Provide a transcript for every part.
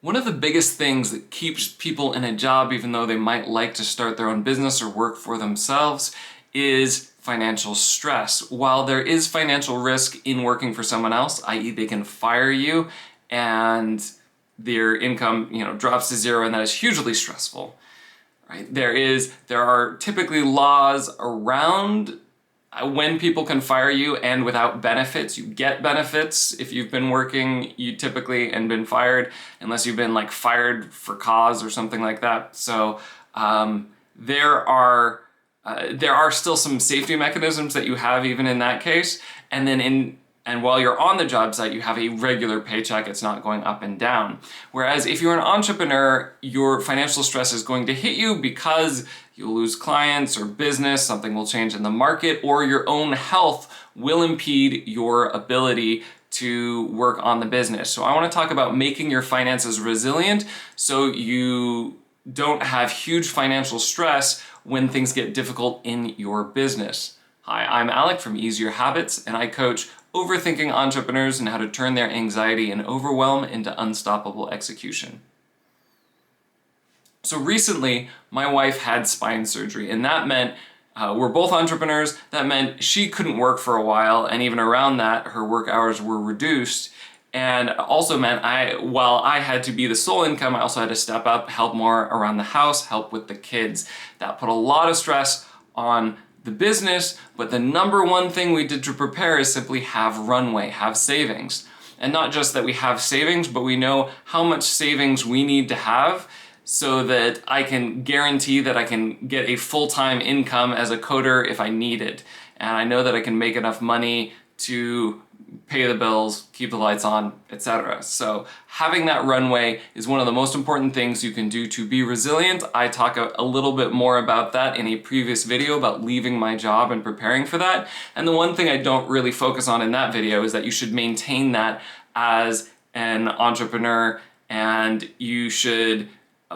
One of the biggest things that keeps people in a job, even though they might like to start their own business or work for themselves, is financial stress. While there is financial risk in working for someone else, i.e. they can fire you and their income, drops to zero, and that is hugely stressful. Right? There are typically laws around when people can fire you and without benefits. You get benefits if you've been working, you typically, and been fired, unless you've been like fired for cause or something like that. So there are still some safety mechanisms that you have even in that case. And while you're on the job site, you have a regular paycheck. It's not going up and down. Whereas if you're an entrepreneur, your financial stress is going to hit you because you'll lose clients or business, something will change in the market, or your own health will impede your ability to work on the business. So I want to talk about making your finances resilient so you don't have huge financial stress when things get difficult in your business. Hi, I'm Alec from Easier Habits, and I coach overthinking entrepreneurs and how to turn their anxiety and overwhelm into unstoppable execution. So recently, my wife had spine surgery, and that meant we're both entrepreneurs. That meant she couldn't work for a while, and even around that, her work hours were reduced. And also meant while I had to be the sole income, I also had to step up, help more around the house, help with the kids. That put a lot of stress on the business, but the number one thing we did to prepare is simply have runway, have savings. And not just that we have savings, but we know how much savings we need to have so that I can guarantee that I can get a full-time income as a coder if I need it. And I know that I can make enough money to pay the bills, keep the lights on, etc. So having that runway is one of the most important things you can do to be resilient. I talk a little bit more about that in a previous video about leaving my job and preparing for that. And the one thing I don't really focus on in that video is that you should maintain that as an entrepreneur, and you should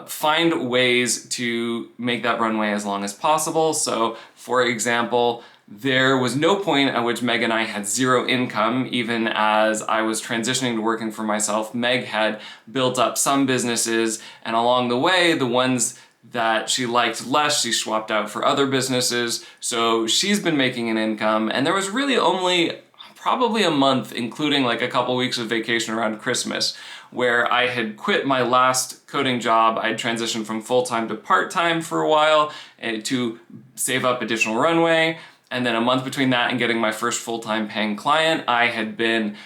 find ways to make that runway as long as possible. So for example, there was no point at which Meg and I had zero income, even as I was transitioning to working for myself. Meg had built up some businesses, and along the way, the ones that she liked less, she swapped out for other businesses. So she's been making an income, and there was really only probably a month, including like a couple weeks of vacation around Christmas, where I had quit my last coding job. I'd transitioned from full-time to part-time for a while to save up additional runway. And then a month between that and getting my first full-time paying client, I had been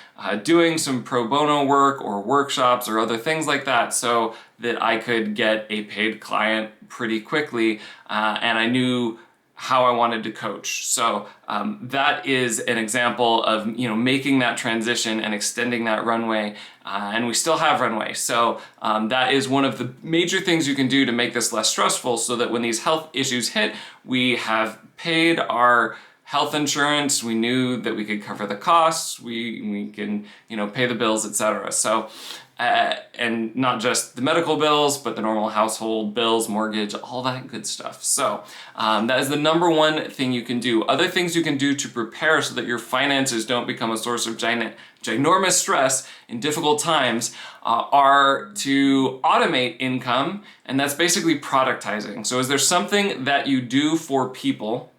doing some pro bono work or workshops or other things like that so that I could get a paid client pretty quickly. And I knew how I wanted to coach. So that is an example of making that transition and extending that runway, and we still have runway. So that is one of the major things you can do to make this less stressful, so that when these health issues hit, we have paid our health insurance, we knew that we could cover the costs, we can pay the bills, etc. So and not just the medical bills, but the normal household bills, mortgage, all that good stuff. So that is the number one thing you can do. Other things you can do to prepare so that your finances don't become a source of ginormous stress in difficult times are to automate income, and that's basically productizing. So is there something that you do for people?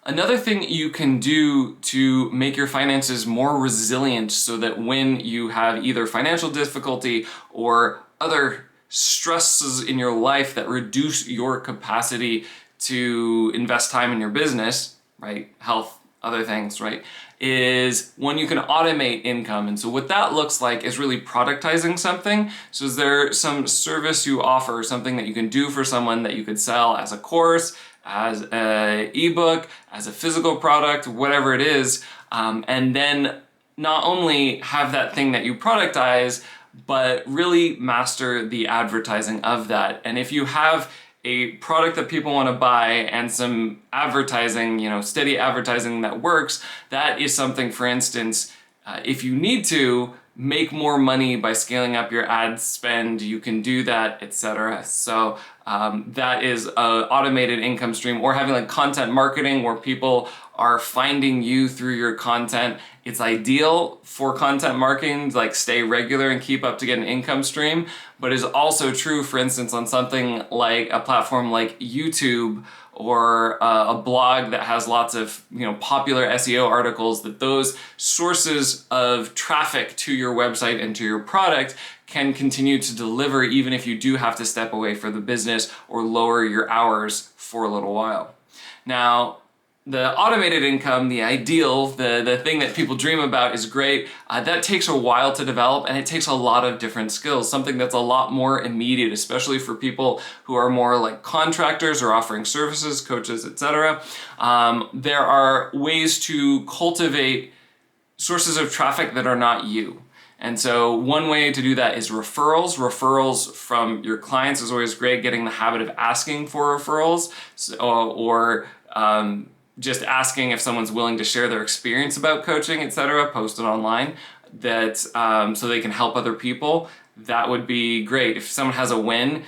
Another thing you can do to make your finances more resilient so that when you have either financial difficulty or other stresses in your life that reduce your capacity to invest time in your business, right, health, other things, right, is when you can automate income. And so what that looks like is really productizing something. So is there some service you offer, something that you can do for someone that you could sell as a course, as an ebook, as a physical product, whatever it is, and then not only have that thing that you productize, but really master the advertising of that. And if you have a product that people want to buy and some advertising, steady advertising that works, that is something, for instance, If you need to make more money by scaling up your ad spend, you can do that, etc. So that is an automated income stream, or having like content marketing where people are finding you through your content. It's ideal for content marketing to like stay regular and keep up to get an income stream, but is also true, for instance, on something like a platform like YouTube or a blog that has lots of popular SEO articles, that those sources of traffic to your website and to your product can continue to deliver even if you do have to step away for the business or lower your hours for a little while. Now, the automated income, the ideal, the thing that people dream about is great. That takes a while to develop, and it takes a lot of different skills, something that's a lot more immediate, especially for people who are more like contractors or offering services, coaches, etc. There are ways to cultivate sources of traffic that are not you. And so one way to do that is referrals. Referrals from your clients is always great, getting the habit of asking for referrals, or just asking if someone's willing to share their experience about coaching, etc., post it online, that so they can help other people. That would be great. If someone has a win,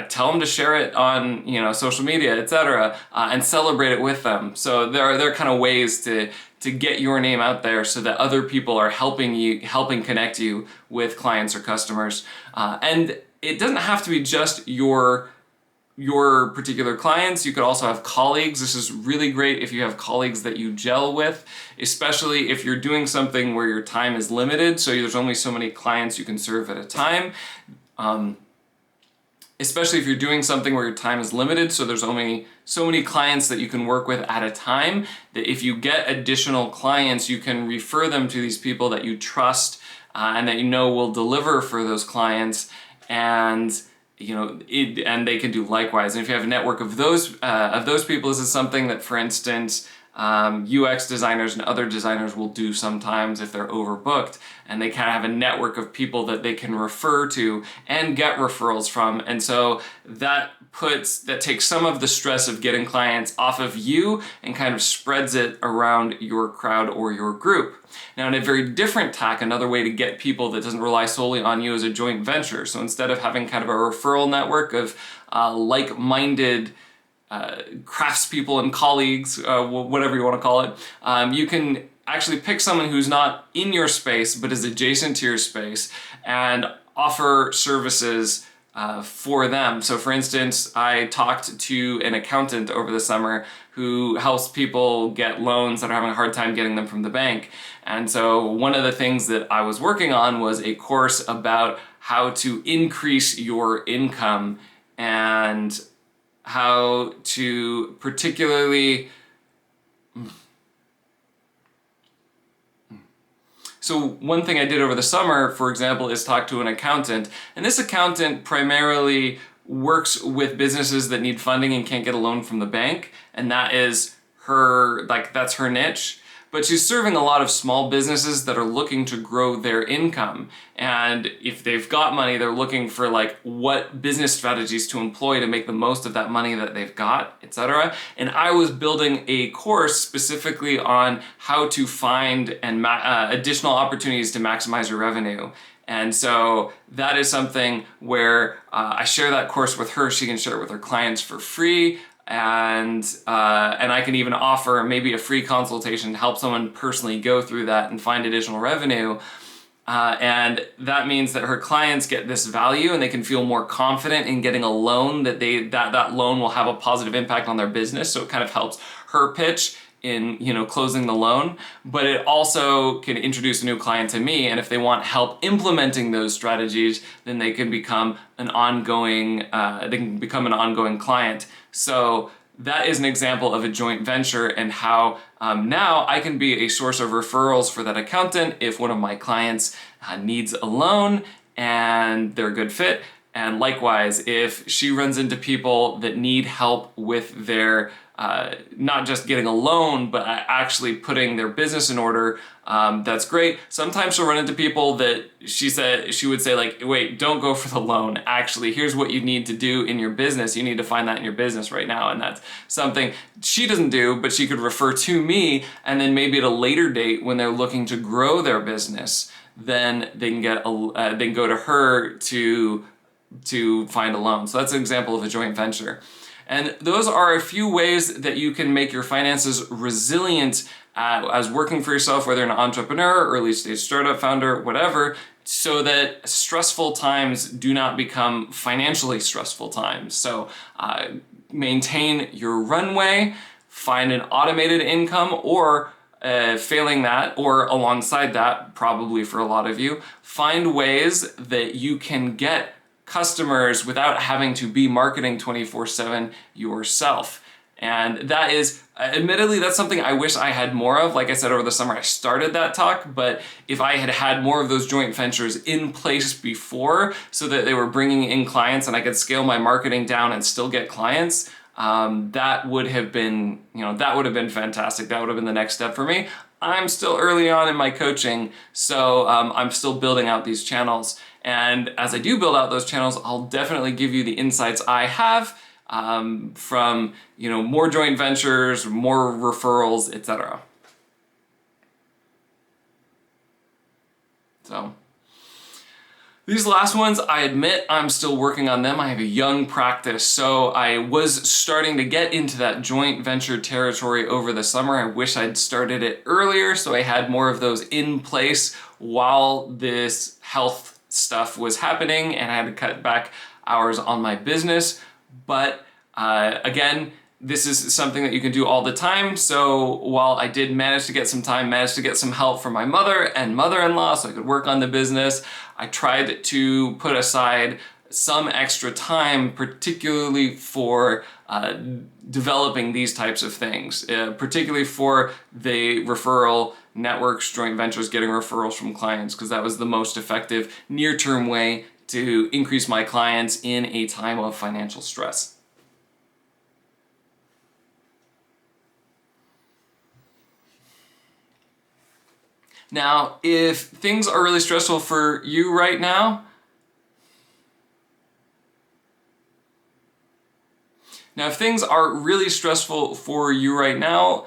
tell them to share it on social media, etc., and celebrate it with them. So there are kind of ways to get your name out there so that other people are helping connect you with clients or customers. And it doesn't have to be just your particular clients. You could also have colleagues. This is really great if you have colleagues that you gel with, especially if you're doing something where your time is limited, so there's only so many clients you can serve at a time. Especially if you're doing something where your time is limited, so there's only so many clients that you can work with at a time, that if you get additional clients, you can refer them to these people that you trust and that will deliver for those clients, and and they can do likewise. And if you have a network of those people, this is something that, for instance, UX designers and other designers will do sometimes if they're overbooked, and they kind of have a network of people that they can refer to and get referrals from. And so that takes some of the stress of getting clients off of you and kind of spreads it around your crowd or your group. Now, in a very different tack, another way to get people that doesn't rely solely on you is a joint venture. So instead of having kind of a referral network of like-minded craftspeople and colleagues, whatever you want to call it, you can actually pick someone who's not in your space but is adjacent to your space and offer services for them. So for instance, I talked to an accountant over the summer who helps people get loans that are having a hard time getting them from the bank. And so one of the things that I was working on was a course about how to increase your income and how to particularly... So one thing I did over the summer, for example, is talk to an accountant. And this accountant primarily works with businesses that need funding and can't get a loan from the bank. And that is that's her niche. But she's serving a lot of small businesses that are looking to grow their income. And if they've got money, they're looking for what business strategies to employ to make the most of that money that they've got, etc. And I was building a course specifically on how to find additional opportunities to maximize your revenue. And so that is something where I share that course with her. She can share it with her clients for free. And I can even offer maybe a free consultation to help someone personally go through that and find additional revenue. And that means that her clients get this value and they can feel more confident in getting a loan, that loan will have a positive impact on their business. So it kind of helps her pitch in closing the loan, but it also can introduce a new client to me. And if they want help implementing those strategies, then they can become an ongoing client. So that is an example of a joint venture, and how now I can be a source of referrals for that accountant if one of my clients needs a loan and they're a good fit. And likewise, if she runs into people that need help with their not just getting a loan, but actually putting their business in order, that's great. Sometimes she'll run into people that she would say like, wait, don't go for the loan. Actually, here's what you need to do in your business. You need to find that in your business right now. And that's something she doesn't do, but she could refer to me. And then maybe at a later date when they're looking to grow their business, then they can they can go to her to find a loan. So that's an example of a joint venture. And those are a few ways that you can make your finances resilient as working for yourself, whether you're an entrepreneur, early stage startup founder, whatever, so that stressful times do not become financially stressful times. So maintain your runway, find an automated income, or failing that, or alongside that, probably for a lot of you, find ways that you can get customers without having to be marketing 24/7 yourself. And that is, admittedly, that's something I wish I had more of. Like I said, over the summer I started that talk, but if I had had more of those joint ventures in place before so that they were bringing in clients and I could scale my marketing down and still get clients, that would have been, that would have been fantastic. That would have been the next step for me. I'm still early on in my coaching, so I'm still building out these channels. And as I do build out those channels, I'll definitely give you the insights I have from more joint ventures, more referrals, etc. So these last ones, I admit I'm still working on them. I have a young practice, so I was starting to get into that joint venture territory over the summer. I wish I'd started it earlier so I had more of those in place while this health stuff was happening and I had to cut back hours on my business. But again, this is something that you can do all the time. So while I did manage to get some time, managed to get some help from my mother and mother-in-law so I could work on the business, I tried to put aside some extra time, particularly for developing these types of things, particularly for the referral networks, joint ventures, getting referrals from clients, because that was the most effective near-term way to increase my clients in a time of financial stress. Now, if things are really stressful for you right now, if things are really stressful for you right now,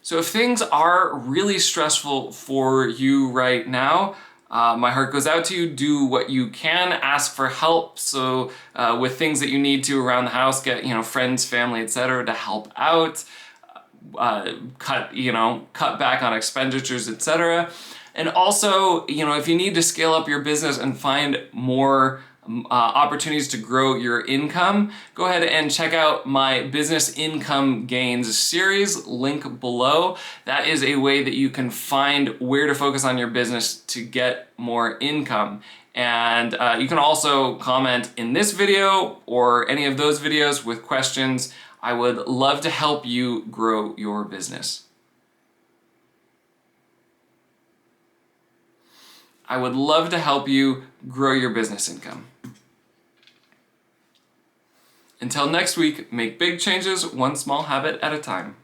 so if things are really stressful for you right now, my heart goes out to you. Do what you can. Ask for help. So with things that you need to around the house, get friends, family, etc. to help out. Cut back on expenditures, etc. And also, if you need to scale up your business and find more opportunities to grow your income, go ahead and check out my Business Income Gains series, link below. That is a way that you can find where to focus on your business to get more income. And you can also comment in this video or any of those videos with questions. I would love to help you grow your business. I would love to help you grow your business income. Until next week, make big changes, one small habit at a time.